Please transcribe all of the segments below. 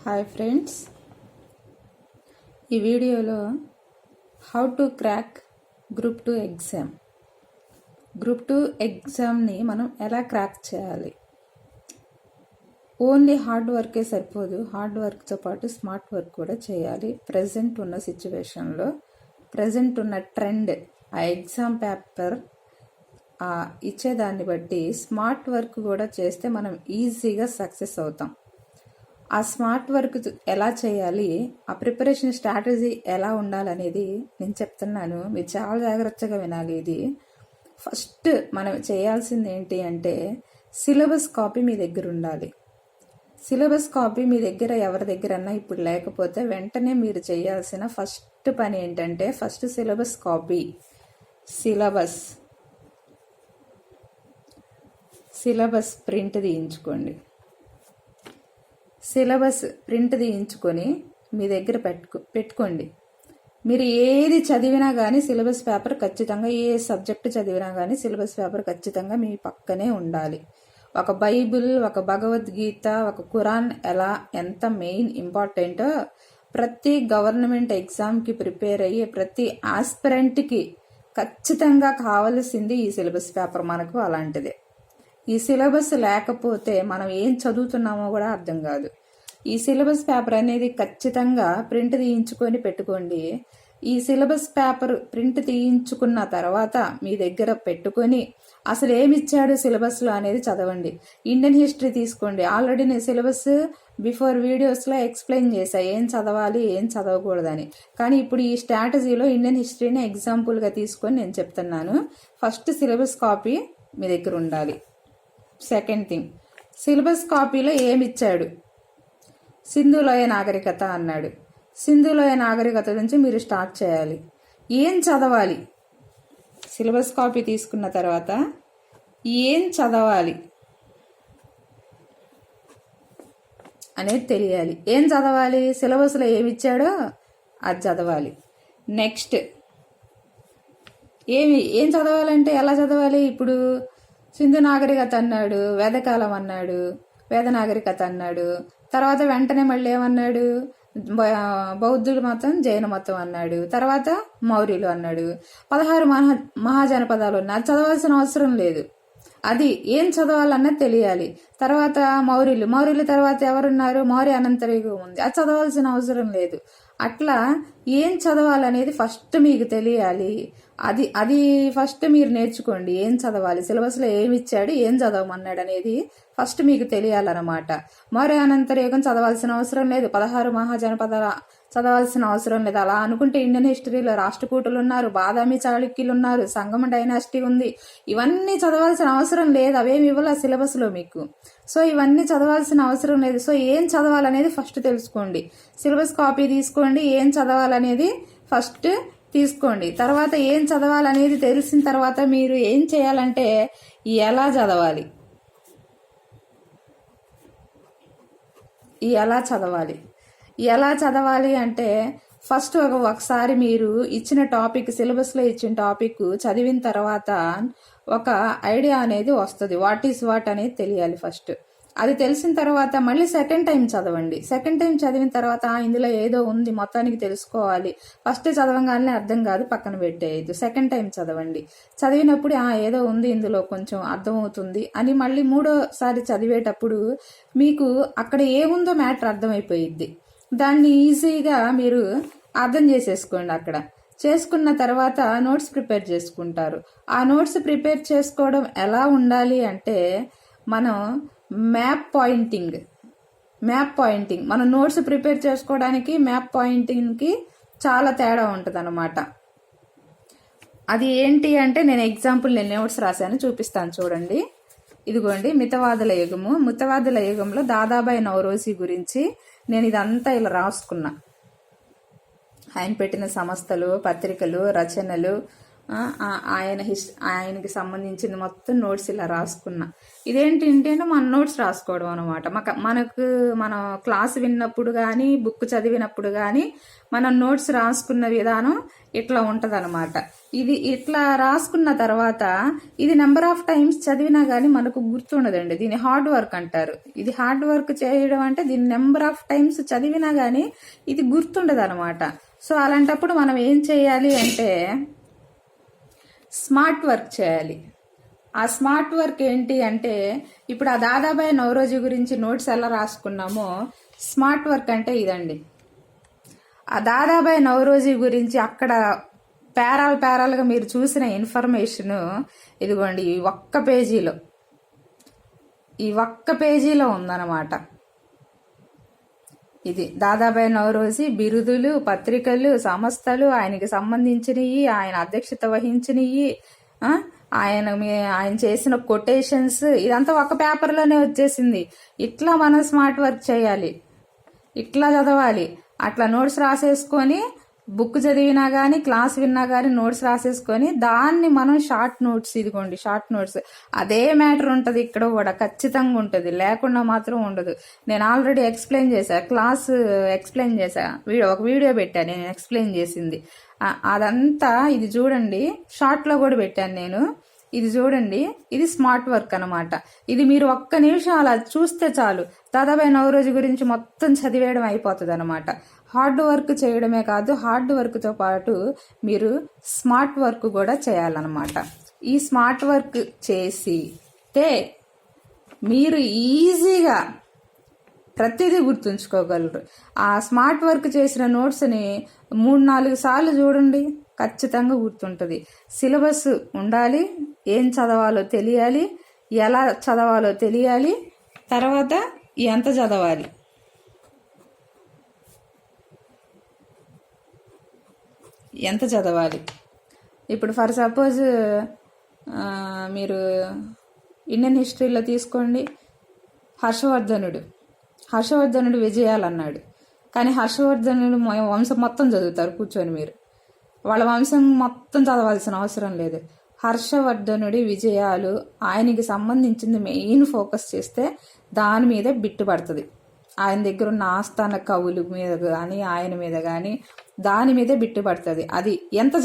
Hi friends, ఈ వీడియోలో how to crack group 2 exam. Group 2 ఎగ్జామ్ని మనం ఎలా క్రాక్ చేయాలి. ఓన్లీ హార్డ్ వర్కే సరిపోదు, హార్డ్ వర్క్తో పాటు స్మార్ట్ వర్క్ కూడా చేయాలి. ప్రజెంట్ ఉన్న సిచ్యువేషన్లో, ప్రజెంట్ ఉన్న ట్రెండ్, ఆ ఎగ్జామ్ పేపర్ ఇచ్చేదాన్ని బట్టి స్మార్ట్ వర్క్ కూడా చేస్తే మనం ఈజీగా సక్సెస్ అవుతాం. ఆ స్మార్ట్ వర్క్ ఎలా చేయాలి, ఆ ప్రిపరేషన్ స్ట్రాటజీ ఎలా ఉండాలనేది నేను చెప్తున్నాను. మీరు చాలా జాగ్రత్తగా వినాలి. ఇది ఫస్ట్ మనం చేయాల్సింది ఏంటి అంటే, సిలబస్ కాపీ మీ దగ్గర ఉండాలి. సిలబస్ కాపీ మీ దగ్గర ఎవరి దగ్గరన్నా ఇప్పుడు లేకపోతే వెంటనే మీరు చేయాల్సిన ఫస్ట్ పని ఏంటంటే, first syllabus copy, syllabus print తీయించుకోండి. సిలబస్ ప్రింట్ తీయించుకొని మీ దగ్గర పెట్టుకోండి. మీరు ఏది చదివినా కానీ సిలబస్ పేపర్ ఖచ్చితంగా, ఏ సబ్జెక్టు చదివినా కానీ సిలబస్ పేపర్ ఖచ్చితంగా మీ పక్కనే ఉండాలి. ఒక బైబిల్, ఒక భగవద్గీత, ఒక ఖురాన్ ఎంత మెయిన్ ఇంపార్టెంటో ప్రతి గవర్నమెంట్ ఎగ్జామ్కి ప్రిపేర్ అయ్యే ప్రతి ఆస్పిరెంట్కి ఖచ్చితంగా కావలసింది ఈ సిలబస్ పేపర్. మనకు అలాంటిదే. ఈ సిలబస్ లేకపోతే మనం ఏం చదువుతున్నామో కూడా అర్థం కాదు. ఈ సిలబస్ పేపర్ అనేది ఖచ్చితంగా ప్రింట్ తీయించుకొని పెట్టుకోండి. ఈ సిలబస్ పేపర్ ప్రింట్ తీయించుకున్న తర్వాత మీ దగ్గర పెట్టుకొని అసలు ఏమి ఇచ్చాడు సిలబస్లో అనేది చదవండి. ఇండియన్ హిస్టరీ తీసుకోండి. ఆల్రెడీ నేను సిలబస్ బిఫోర్ వీడియోస్లో ఎక్స్ప్లెయిన్ చేశా, ఏం చదవాలి ఏం చదవకూడదని. కానీ ఇప్పుడు ఈ స్ట్రాటజీలో ఇండియన్ హిస్టరీని ఎగ్జాంపుల్గా తీసుకొని నేను చెప్తున్నాను. ఫస్ట్ సిలబస్ కాపీ మీ దగ్గర ఉండాలి. సెకండ్ థింగ్, సిలబస్ కాపీలో ఏమిచ్చాడు. సింధులోయ నాగరికత అన్నాడు. సింధులోయ నాగరికత నుంచి మీరు స్టార్ట్ చేయాలి. ఏం చదవాలి, సిలబస్ కాపీ తీసుకున్న తర్వాత ఏం చదవాలి అనేది తెలియాలి. ఏం చదవాలి, సిలబస్లో ఏమిచ్చాడో అది చదవాలి. నెక్స్ట్ ఏం చదవాలంటే ఎలా చదవాలి. ఇప్పుడు సింధు నాగరికత అన్నాడు, వేదకాలం అన్నాడు, వేద నాగరికత అన్నాడు. తర్వాత వెంటనే మళ్ళీ ఏమన్నాడు, బౌద్ధుల మతం, జైన మతం అన్నాడు. తర్వాత మౌర్యులు అన్నాడు. 16 మహాజనపదాలు ఉన్నాయి. అది చదవాల్సిన అవసరం లేదు. అది ఏం చదవాలన్నది తెలియాలి. తర్వాత మౌర్యులు తర్వాత ఎవరున్నారు, మౌర్య అనంతరయుగం ఉంది. అది చదవాల్సిన అవసరం లేదు. అట్లా ఏం చదవాలనేది ఫస్ట్ మీకు తెలియాలి. అది ఫస్ట్ మీరు నేర్చుకోండి. ఏం చదవాలి, సిలబస్లో ఏమి ఇచ్చాడు, ఏం చదవమన్నాడు అనేది ఫస్ట్ మీకు తెలియాలన్నమాట. మౌర్య అనంతరయుగం చదవాల్సిన అవసరం లేదు. 16 మహాజనపదాల చదవాల్సిన అవసరం లేదు. అలా అనుకుంటే ఇండియన్ హిస్టరీలో రాష్ట్రకూటులు ఉన్నారు, బాదామి చాళుక్యులు ఉన్నారు, సంగమ డైనాసిటీ ఉంది. ఇవన్నీ చదవాల్సిన అవసరం లేదు. అవేమి ఇవ్వాల సిలబస్లో మీకు. సో ఇవన్నీ చదవాల్సిన అవసరం లేదు. సో ఏం చదవాలనేది ఫస్ట్ తెలుసుకోండి. సిలబస్ కాపీ తీసుకోండి. ఏం చదవాలనేది ఫస్ట్ తీసుకోండి. తర్వాత ఏం చదవాలనేది తెలిసిన తర్వాత మీరు ఏం చేయాలంటే, ఎలా చదవాలి, ఎలా చదవాలి అంటే ఫస్ట్ ఒకసారి మీరు ఇచ్చిన టాపిక్, సిలబస్లో ఇచ్చిన టాపిక్ చదివిన తర్వాత ఒక ఐడియా అనేది వస్తుంది. వాట్ ఈస్ వాట్ అనేది తెలియాలి ఫస్ట్. అది తెలిసిన తర్వాత మళ్ళీ సెకండ్ టైం చదవండి. సెకండ్ టైం చదివిన తర్వాత ఇందులో ఏదో ఉంది మొత్తానికి తెలుసుకోవాలి. ఫస్ట్ చదవగానే అర్థం కాదు, పక్కన పెట్టేయద్దు. సెకండ్ టైం చదవండి. చదివినప్పుడు ఏదో ఉంది ఇందులో, కొంచెం అర్థమవుతుంది అని మళ్ళీ మూడోసారి చదివేటప్పుడు మీకు అక్కడ ఏముందో మ్యాటర్ అర్థమైపోయిద్ది. దాన్ని ఈజీగా మీరు అర్థం చేసేసుకోండి. అక్కడ చేసుకున్న తర్వాత నోట్స్ ప్రిపేర్ చేసుకుంటారు. ఆ నోట్స్ ప్రిపేర్ చేసుకోవడం ఎలా ఉండాలి అంటే, మనం మ్యాప్ పాయింటింగ్, మన నోట్స్ ప్రిపేర్ చేసుకోవడానికి మ్యాప్ పాయింటింగ్కి చాలా తేడా ఉంటుంది అన్నమాట. అది ఏంటి అంటే, నేను నోట్స్ రాశాను, చూపిస్తాను చూడండి. ఇదిగోండి, మితవాదుల యుగంలో దాదాబాయి నౌరోజీ గురించి నేను ఇదంతా ఇలా రాసుకున్నా. ఆయన పెట్టిన సంస్థలు, పత్రికలు, రచనలు, ఆయనకి సంబంధించింది మొత్తం నోట్స్ ఇలా రాసుకున్నా. ఇదేంటంటే మన నోట్స్ రాసుకోవడం అనమాట. మనం క్లాస్ విన్నప్పుడు కానీ బుక్ చదివినప్పుడు కానీ మనం నోట్స్ రాసుకున్న విధానం ఇట్లా ఉంటదన్నమాట. ఇది ఇట్లా రాసుకున్న తర్వాత ఇది నెంబర్ ఆఫ్ టైమ్స్ చదివినా కానీ మనకు గుర్తుండదండి. దీన్ని హార్డ్ వర్క్ అంటారు. ఇది హార్డ్ వర్క్ చేయడం అంటే దీన్ని నెంబర్ ఆఫ్ టైమ్స్ చదివినా కానీ ఇది గుర్తుండదు అనమాట. సో అలాంటప్పుడు మనం ఏం చేయాలి అంటే స్మార్ట్ వర్క్ చేయాలి. ఆ స్మార్ట్ వర్క్ ఏంటి అంటే ఇప్పుడు ఆ దాదాబాయి నౌరోజీ గురించి నోట్స్ ఎలా రాసుకున్నామో స్మార్ట్ వర్క్ అంటే ఇదండి. ఆ దాదాబాయి నౌరోజీ గురించి అక్కడ పేరాలుగా మీరు చూసిన ఇన్ఫర్మేషన్ ఇదిగోండి ఈ ఒక్క పేజీలో ఉందన్నమాట. ఇది దాదాబాయి నౌరోజీ బిరుదులు, పత్రికలు, సంస్థలు, ఆయనకి సంబంధించినవి, ఆయన అధ్యక్షత వహించినవి, ఆయన చేసిన కొటేషన్స్, ఇదంతా ఒక పేపర్లోనే వచ్చేసింది. ఇట్లా మనం స్మార్ట్ వర్క్ చేయాలి, ఇట్లా చదవాలి. అట్లా నోట్స్ రాసేసుకొని బుక్ చదివినా కానీ క్లాస్ విన్నా కానీ నోట్స్ రాసేసుకొని దాన్ని మనం షార్ట్ నోట్స్, ఇదిగోండి షార్ట్ నోట్స్, అదే మ్యాటర్ ఉంటుంది ఇక్కడ కూడా ఖచ్చితంగా ఉంటుంది, లేకుండా మాత్రం ఉండదు. నేను ఆల్రెడీ ఎక్స్ప్లెయిన్ చేశా, క్లాస్ ఎక్స్ప్లెయిన్ చేశా, ఒక వీడియో పెట్టాను నేను ఎక్స్ప్లెయిన్ చేసింది. అదంతా ఇది చూడండి, షార్ట్లో కూడా పెట్టాను నేను. ఇది చూడండి, ఇది స్మార్ట్ వర్క్ అనమాట. ఇది మీరు ఒక్క నిమిషం అలా చూస్తే చాలు దాదాబాయి నౌరోజీ గురించి మొత్తం చదివేయడం అయిపోతుంది అనమాట. హార్డ్ వర్క్ చేయడమే కాదు, హార్డ్ వర్క్తో పాటు మీరు స్మార్ట్ వర్క్ కూడా చేయాలన్నమాట. ఈ స్మార్ట్ వర్క్ చేసితే మీరు ఈజీగా ప్రతిదీ గుర్తుంచుకోగలరు. ఆ స్మార్ట్ వర్క్ చేసిన నోట్స్ని 3-4 సార్లు చూడండి, ఖచ్చితంగా గుర్తుంటుంది. సిలబస్ ఉండాలి, ఏం చదవాలో తెలియాలి, ఎలా చదవాలో తెలియాలి, తర్వాత ఎంత చదవాలి. ఇప్పుడు ఫర్ సపోజ్ మీరు ఇండియన్ హిస్టరీలో తీసుకోండి. హర్షవర్ధనుడు విజయాలన్నాడు, కానీ హర్షవర్ధనుడు వంశం మొత్తం చదువుతారు కూర్చొని. మీరు వాళ్ళ వంశం మొత్తం చదవాల్సిన అవసరం లేదు. హర్షవర్ధనుడి విజయాలు, ఆయనకి సంబంధించింది మెయిన్ ఫోకస్ చేస్తే దాని మీదే బిట్టుపడుతుంది. ఆయన దగ్గర ఉన్న ఆస్థాన కవుల మీద కానీ ఆయన మీద కానీ దాని మీదే బిట్టుపడుతుంది. అది ఎంత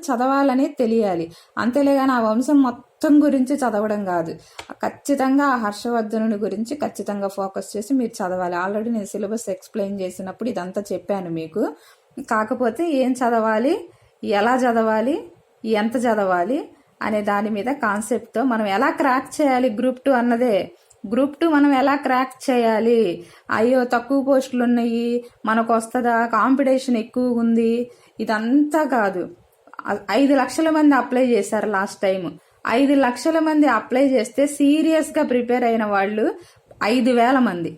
చదవాలనే తెలియాలి, అంతేలేగాని ఆ వంశం మొత్తం గురించి చదవడం కాదు. ఖచ్చితంగా ఆ హర్షవర్ధనుడి గురించి ఖచ్చితంగా ఫోకస్ చేసి మీరు చదవాలి. ఆల్రెడీ నేను సిలబస్ ఎక్స్ప్లెయిన్ చేసినప్పుడు ఇదంతా చెప్పాను మీకు. కాకపోతే ఏం చదవాలి, ఎలా చదవాలి, ఎంత చదవాలి అనే దాని మీద కాన్సెప్ట్తో మనం ఎలా క్రాక్ చేయాలి గ్రూప్ 2 అన్నదే. గ్రూప్ 2 మనం ఎలా క్రాక్ చేయాలి, అయ్యో తక్కువ పోస్టులు ఉన్నాయి మనకు వస్తుందా, కాంపిటీషన్ ఎక్కువ ఉంది, ఇదంతా కాదు. 5 లక్షల మంది అప్లై చేశారు లాస్ట్ టైం. 5 లక్షల మంది అప్లై చేస్తే సీరియస్గా ప్రిపేర్ అయిన వాళ్ళు 5,000 మంది.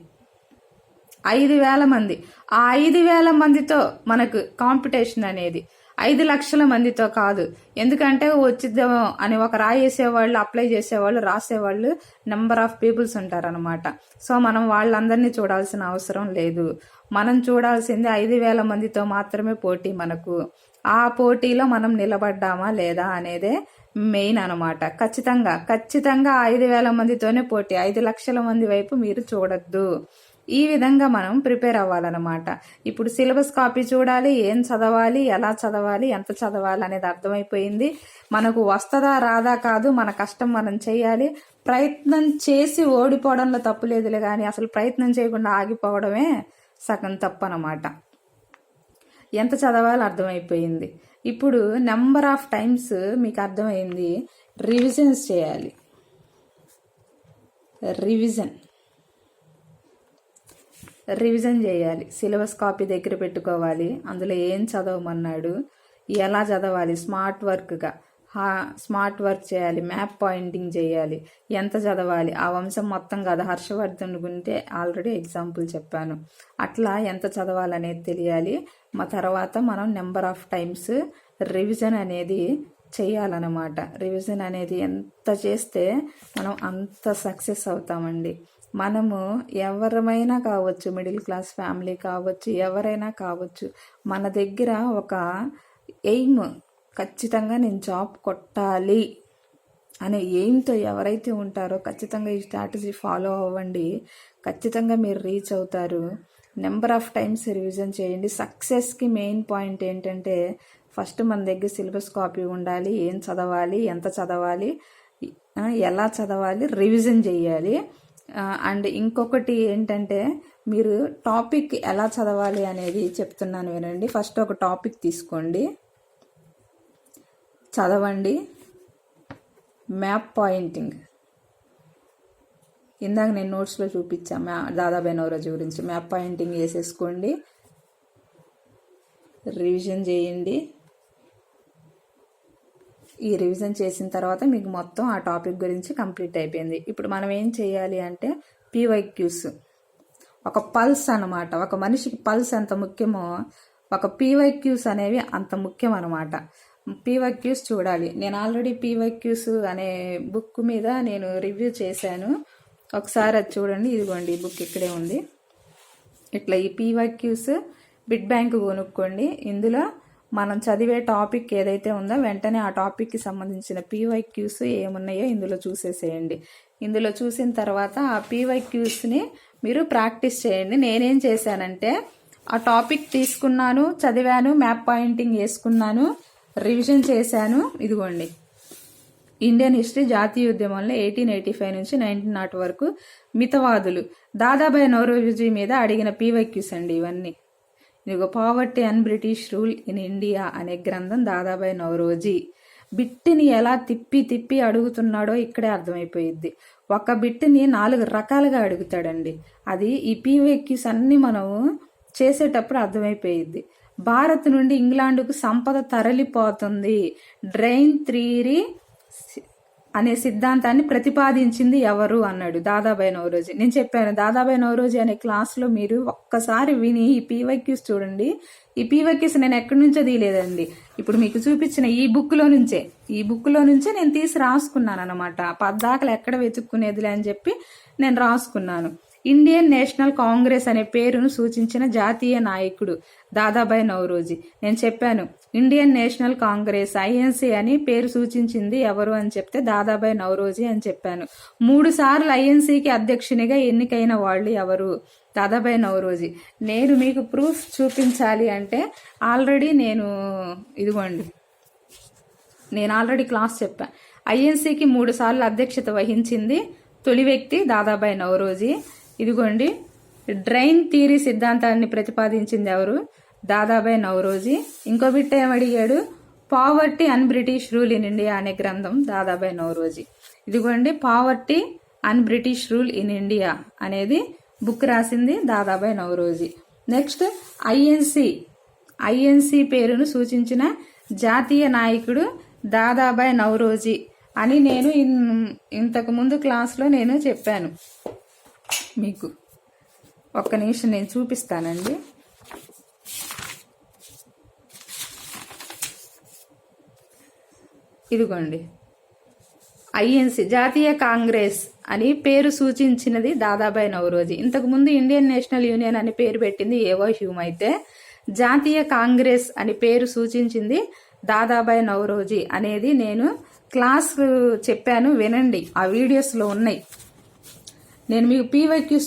5,000 మంది. ఆ 5,000 మందితో మనకు కాంపిటీషన్ అనేది 5 లక్షల మందితో కాదు. ఎందుకంటే వచ్చిద్దామో అని ఒక రాయేసేవాళ్ళు, అప్లై చేసేవాళ్ళు, రాసేవాళ్ళు నెంబర్ ఆఫ్ పీపుల్స్ ఉంటారనమాట. సో మనం వాళ్ళందరినీ చూడాల్సిన అవసరం లేదు. మనం చూడాల్సింది 5,000 మందితో మాత్రమే పోటీ మనకు. ఆ పోటీలో మనం నిలబడ్డామా లేదా అనేదే మెయిన్ అనమాట. ఖచ్చితంగా 5,000 మందితోనే పోటీ, 5 లక్షల మంది వైపు మీరు చూడొద్దు. ఈ విధంగా మనం ప్రిపేర్ అవ్వాలన్నమాట. ఇప్పుడు సిలబస్ కాపీ చూడాలి, ఏం చదవాలి, ఎలా చదవాలి, ఎంత చదవాలి అనేది అర్థమైపోయింది. మనకు వస్తుందా రాదా కాదు, మన కష్టం మనం చేయాలి. ప్రయత్నం చేసి ఓడిపోవడంలో తప్పు లేదులే, కానీ అసలు ప్రయత్నం చేయకుండా ఆగిపోవడమే సగం తప్పు అన్నమాట. ఎంత చదవాలో అర్థమైపోయింది. ఇప్పుడు నెంబర్ ఆఫ్ టైమ్స్ మీకు అర్థమైంది. రివిజన్స్ చేయాలి. రివిజన్ చేయాలి. సిలబస్ కాపీ దగ్గర పెట్టుకోవాలి. అందులో ఏం చదవమన్నాడు, ఎలా చదవాలి, స్మార్ట్ వర్క్ చేయాలి, మ్యాప్ పాయింటింగ్ చేయాలి, ఎంత చదవాలి, ఆ వంశం మొత్తం కాదు, హర్షవర్ధన్ గుంటే ఆల్రెడీ ఎగ్జాంపుల్ చెప్పాను. అట్లా ఎంత చదవాలనేది తెలియాలి. మా తర్వాత మనం నెంబర్ ఆఫ్ టైమ్స్ రివిజన్ అనేది చేయాలన్నమాట. రివిజన్ అనేది ఎంత చేస్తే మనం అంత సక్సెస్ అవుతామండి. మనము ఎవరమైనా కావచ్చు, మిడిల్ క్లాస్ ఫ్యామిలీ కావచ్చు, ఎవరైనా కావచ్చు, మన దగ్గర ఒక ఎయిమ్ ఖచ్చితంగా నేను జాబ్ కొట్టాలి అనే ఎయిమ్తో ఎవరైతే ఉంటారో ఖచ్చితంగా ఈ స్ట్రాటజీ ఫాలో అవ్వండి. ఖచ్చితంగా మీరు రీచ్ అవుతారు. నెంబర్ ఆఫ్ టైమ్స్ రివిజన్ చేయండి. సక్సెస్కి మెయిన్ పాయింట్ ఏంటంటే ఫస్ట్ మన దగ్గర సిలబస్ కాపీ ఉండాలి. ఏం చదవాలి, ఎంత చదవాలి, ఎలా చదవాలి, రివిజన్ చేయాలి. అండ్ ఇంకొకటి ఏంటంటే మీరు టాపిక్ ఎలా చదవాలి అనేది చెప్తున్నాను వినండి. ఫస్ట్ ఒక టాపిక్ తీసుకోండి, చదవండి. మ్యాప్ పాయింటింగ్ ఇందాక నేను నోట్స్లో చూపించా దాదాబాయి నౌరోజీ గురించి. మ్యాప్ పాయింటింగ్ వేసేసుకోండి, రివిజన్ చేయండి. ఈ రివిజన్ చేసిన తర్వాత మీకు మొత్తం ఆ టాపిక్ గురించి కంప్లీట్ అయిపోయింది. ఇప్పుడు మనం ఏం చేయాలి అంటే పీవైక్యూస్, ఒక పల్స్ అన్నమాట. ఒక మనిషికి పల్స్ ఎంత ముఖ్యమో ఒక పీవైక్యూస్ అనేవి అంత ముఖ్యం అన్నమాట. పీవైక్యూస్ చూడాలి. నేను ఆల్రెడీ పీవైక్యూస్ అనే బుక్ మీద నేను రివ్యూ చేశాను, ఒకసారి అది చూడండి. ఇదిగోండి ఈ బుక్ ఇక్కడే ఉంది. ఇట్లా ఈ పీవైక్యూస్ బిట్ బ్యాంక్ కొనుక్కోండి. ఇందులో మనం చదివే టాపిక్ ఏదైతే ఉందో వెంటనే ఆ టాపిక్కి సంబంధించిన పీవైక్యూస్ ఏమున్నాయో ఇందులో చూసేసేయండి. ఇందులో చూసిన తర్వాత ఆ పీవైక్యూస్ని మీరు ప్రాక్టీస్ చేయండి. నేనేం చేశానంటే ఆ టాపిక్ తీసుకున్నాను, చదివాను, మ్యాప్ పాయింటింగ్ వేసుకున్నాను, రివిజన్ చేశాను. ఇదిగోండి ఇండియన్ హిస్టరీ జాతీయ ఉద్యమంలో 1885 నుంచి 1900 వరకు మితవాదులు దాదాబాయి నౌరోజీ మీద అడిగిన పీవైక్యూస్ అండి ఇవన్నీ. ఇదిగో poverty and British rule in India అనే గ్రంథం దాదాబాయి నౌరోజీ. బిట్ని ఎలా తిప్పి తిప్పి అడుగుతున్నాడో ఇక్కడే అర్థమైపోయిద్ది. ఒక బిట్ని 4 రకాలుగా అడుగుతాడండి. అది ఈ పీవైక్యూస్ అన్ని మనం చేసేటప్పుడు అర్థమైపోయిద్ది. భారత్ నుండి ఇంగ్లాండ్కు సంపద తరలిపోతుంది, డ్రైన్ థియరీ అనే సిద్ధాంతాన్ని ప్రతిపాదించింది ఎవరు అన్నాడు దాదాబాయి నౌరోజీ. నేను చెప్పాను దాదాబాయి నౌరోజీ అనే క్లాస్లో మీరు ఒక్కసారి విని ఈ పీవైక్యూస్ చూడండి. ఈ పీవైక్యూస్ నేను ఎక్కడి నుంచో తీయలేదండి, ఇప్పుడు మీకు చూపించిన ఈ బుక్లో నుంచే నేను తీసి రాసుకున్నాను అనమాట. పద్దాకలు ఎక్కడ వెతుక్కునేదిలే అని చెప్పి నేను రాసుకున్నాను. ఇండియన్ నేషనల్ కాంగ్రెస్ అనే పేరును సూచించిన జాతీయ నాయకుడు దాదాబాయి నౌరోజీ. నేను చెప్పాను ఇండియన్ నేషనల్ కాంగ్రెస్ ఐఎన్సీ అని పేరు సూచించింది ఎవరు అని చెప్తే దాదాబాయి నౌరోజీ అని చెప్పాను. 3 సార్లు ఐఎన్సీకి అధ్యక్షునిగా ఎన్నికైన వాళ్ళు ఎవరు? దాదాబాయి నౌరోజీ. నేను మీకు ప్రూఫ్ చూపించాలి అంటే ఆల్రెడీ ఇదిగోండి నేను ఆల్రెడీ క్లాస్ చెప్పాను. ఐఎన్సీకి 3 సార్లు అధ్యక్షత వహించింది తొలి వ్యక్తి దాదాబాయి నౌరోజీ. ఇదిగోండి డ్రైన్ థియరీ సిద్ధాంతాన్ని ప్రతిపాదించింది ఎవరు? దాదాబాయి నౌరోజీ. ఇంకో బిట్ట ఏమడిగాడు? Poverty and British rule in India అనే గ్రంథం దాదాబాయి నౌరోజీ. ఇదిగోండి poverty and British rule in India అనేది బుక్ రాసింది దాదాబాయి నౌరోజీ. నెక్స్ట్ ఐఎన్సీ పేరును సూచించిన జాతీయ నాయకుడు దాదాబాయి నౌరోజీ అని నేను ఇంతకు ముందు క్లాస్లో నేను చెప్పాను మీకు. ఒక్క నిమిషం నేను చూపిస్తానండి. ఇదిగోండి ఐఎన్సీ జాతీయ కాంగ్రెస్ అని పేరు సూచించినది దాదాబాయి నౌరోజీ. ఇంతకుముందు ఇండియన్ నేషనల్ యూనియన్ అని పేరు పెట్టింది ఏవో హ్యూమ్ అయితే జాతీయ కాంగ్రెస్ అని పేరు సూచించింది దాదాబాయి నౌరోజీ అనేది నేను క్లాస్ చెప్పాను, వినండి. ఆ వీడియోస్లో ఉన్నాయి. నేను మీకు పీవైక్యూస్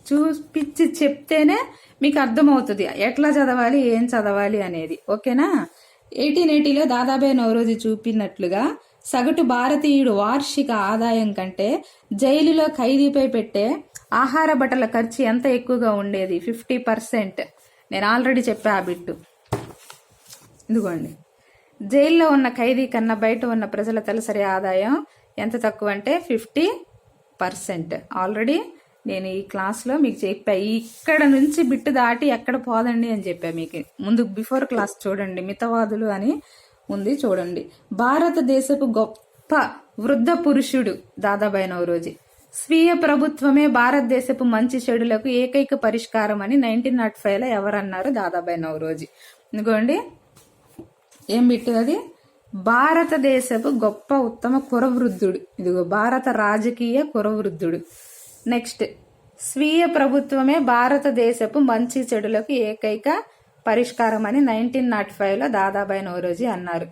చూపించి చెప్తేనే మీకు అర్థమవుతుంది ఎట్లా చదవాలి, ఏం చదవాలి అనేది. ఓకేనా? 1880లో దాదాబాయి నౌరోజీ చూపినట్లుగా సగటు భారతీయుడు వార్షిక ఆదాయం కంటే జైలులో ఖైదీపై పెట్టే ఆహార బట్టల ఖర్చు ఎంత ఎక్కువగా ఉండేది? 50%. నేను ఆల్రెడీ చెప్పా ఆ బిట్టు. ఇదిగోండి జైల్లో ఉన్న ఖైదీ కన్నా బయట ఉన్న ప్రజల తలసరి ఆదాయం ఎంత తక్కువ అంటే 50%. ఆల్రెడీ నేను ఈ క్లాస్లో మీకు చెప్పా. ఇక్కడ నుంచి బిట్టు దాటి ఎక్కడ పోదండి అని చెప్పా మీకు ముందు. బిఫోర్ క్లాస్ చూడండి, మితవాదులు అని ఉంది చూడండి. భారతదేశపు గొప్ప వృద్ధ పురుషుడు దాదాబాయి నౌరోజీ. స్వీయ ప్రభుత్వమే భారతదేశపు మంచి చెడులకు ఏకైక పరిష్కారం అని 1905లో ఎవరన్నారు? దాదాబాయి నౌరోజీ. ఇదిగోండి ఏం బిట్టు అది? భారతదేశపు గొప్ప ఉత్తమ కురవృద్ధుడు. ఇదిగో భారత రాజకీయ కురవృద్ధుడు. నెక్స్ట్ స్వీయ ప్రభుత్వమే భారతదేశపు మంచి చెడులకు ఏకైక పరిష్కారం అని 1905లో దాదాబాయి నౌరోజీ అన్నారు.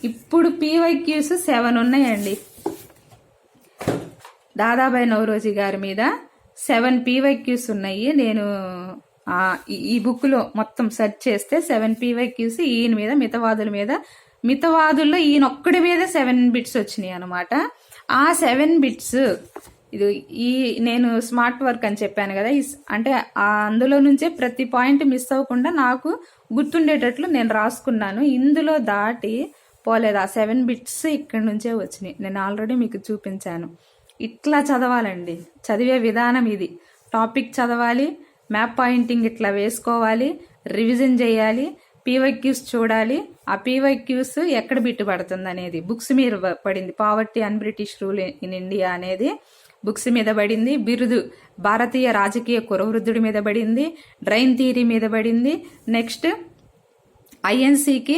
ఇప్పుడు పీవైక్యూస్ 7 ఉన్నాయండి. దాదాబాయి నవరోజీ గారి మీద 7 పీవైక్యూస్ ఉన్నాయి. నేను ఈ బుక్లో మొత్తం సెర్చ్ చేస్తే 7 పీవైక్యూస్ ఈయన మీద, మితవాదుల్లో ఈయన ఒక్కడి మీద 7 బిట్స్ వచ్చినాయి అనమాట. ఆ 7 బిట్స్ నేను స్మార్ట్ వర్క్ అని చెప్పాను కదా, అంటే అందులో నుంచే ప్రతి పాయింట్ మిస్ అవ్వకుండా నాకు గుర్తుండేటట్లు నేను రాసుకున్నాను. ఇందులో దాటి పోలేదు. ఆ 7 బిట్స్ ఇక్కడి నుంచే వచ్చినాయి. నేను ఆల్రెడీ మీకు చూపించాను. ఇట్లా చదవాలండి. చదివే విధానం ఇది. టాపిక్ చదవాలి, మ్యాప్ పాయింటింగ్ ఇట్లా వేసుకోవాలి, రివిజన్ చేయాలి, పీవైక్యూస్ చూడాలి. ఆ పీవైక్యూస్ ఎక్కడ బిట్టు పడుతుంది అనేది బుక్స్ మీద పడింది. Poverty and British rule in India అనేది బుక్స్ మీద పడింది. బిరుదు భారతీయ రాజకీయ కురవృద్ధుడి మీద పడింది. డ్రైన్ థియరీ మీద పడింది. నెక్స్ట్ ఐఎన్సీకి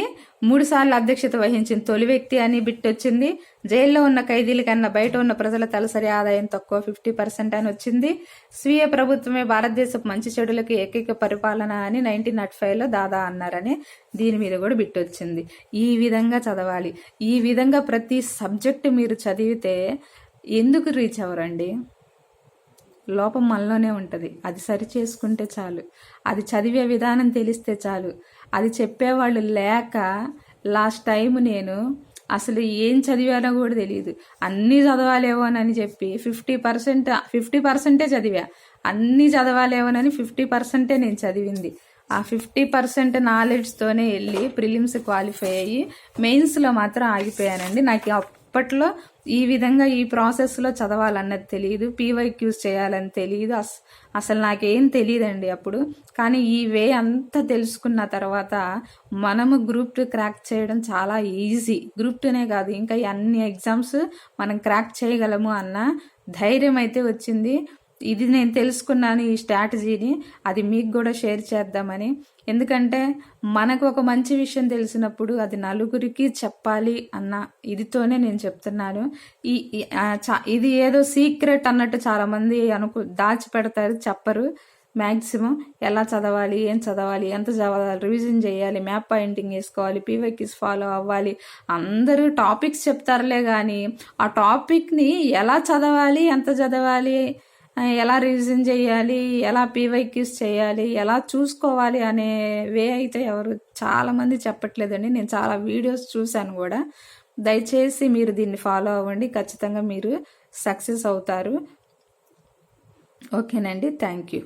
3 సార్లు అధ్యక్షత వహించిన తొలి వ్యక్తి అని బిట్ వచ్చింది. జైల్లో ఉన్న ఖైదీల కన్నా బయట ఉన్న ప్రజల తలసరి ఆదాయం తక్కువ 50% అని వచ్చింది. స్వీయ ప్రభుత్వమే భారతదేశపు మంచి చెడులకు ఏకైక పరిపాలన అని 1905లో దాదా అన్నారని దీని మీద కూడా బిట్ వచ్చింది. ఈ విధంగా చదవాలి. ఈ విధంగా ప్రతి సబ్జెక్టు మీరు చదివితే ఎందుకు రీచ్ అవ్వరండి? లోపం మనలోనే ఉంటుంది. అది సరి చేసుకుంటే చాలు. అది చదివే విధానం తెలిస్తే చాలు. అది చెప్పేవాళ్ళు లేక లాస్ట్ టైం నేను అసలు ఏం చదివానో కూడా తెలియదు. అన్నీ చదవాలేమోనని చెప్పి 50% చదివా. అన్నీ చదవాలేమోనని 50% నేను చదివింది. ఆ 50% నాలెడ్జ్తోనే వెళ్ళి ప్రిలిమ్స్ క్వాలిఫై అయ్యి మెయిన్స్లో మాత్రం ఆగిపోయానండి. నాకు అప్పట్లో ఈ విధంగా ఈ ప్రాసెస్లో చదవాలన్నది తెలియదు, పీవైక్యూస్ చేయాలని తెలియదు, అసలు నాకేం తెలియదండి అప్పుడు. కానీ ఈ వే అంతా తెలుసుకున్న తర్వాత మనము గ్రూప్ 2 క్రాక్ చేయడం చాలా ఈజీ. గ్రూప్ 2నే కాదు, ఇంకా అన్ని ఎగ్జామ్స్ మనం క్రాక్ చేయగలము అన్న ధైర్యం అయితే వచ్చింది. ఇది నేను తెలుసుకున్నాను, ఈ స్ట్రాటజీని. అది మీకు కూడా షేర్ చేద్దామని. ఎందుకంటే మనకు ఒక మంచి విషయం తెలిసినప్పుడు అది నలుగురికి చెప్పాలి అన్న ఇదితోనే నేను చెప్తున్నాను. ఇది ఏదో సీక్రెట్ అన్నట్టు చాలామంది దాచిపెడతారు, చెప్పరు. మ్యాక్సిమం ఎలా చదవాలి, ఏం చదవాలి, ఎంత చదవాలి, రివిజన్ చేయాలి, మ్యాప్ పాయింటింగ్ వేసుకోవాలి, పీవైక్యూస్ ఫాలో అవ్వాలి. అందరూ టాపిక్స్ చెప్తారులే కానీ ఆ టాపిక్ని ఎలా చదవాలి, ఎంత చదవాలి, ఎలా రివిజన్ చేయాలి, ఎలా పీవైక్యూస్ చేయాలి, ఎలా చూసుకోవాలి అనే వే అయితే ఎవరు చాలామంది చెప్పట్లేదండి. నేను చాలా వీడియోస్ చూశాను కూడా. దయచేసి మీరు దీన్ని ఫాలో అవ్వండి. ఖచ్చితంగా మీరు సక్సెస్ అవుతారు. ఓకేనండి. Thank you.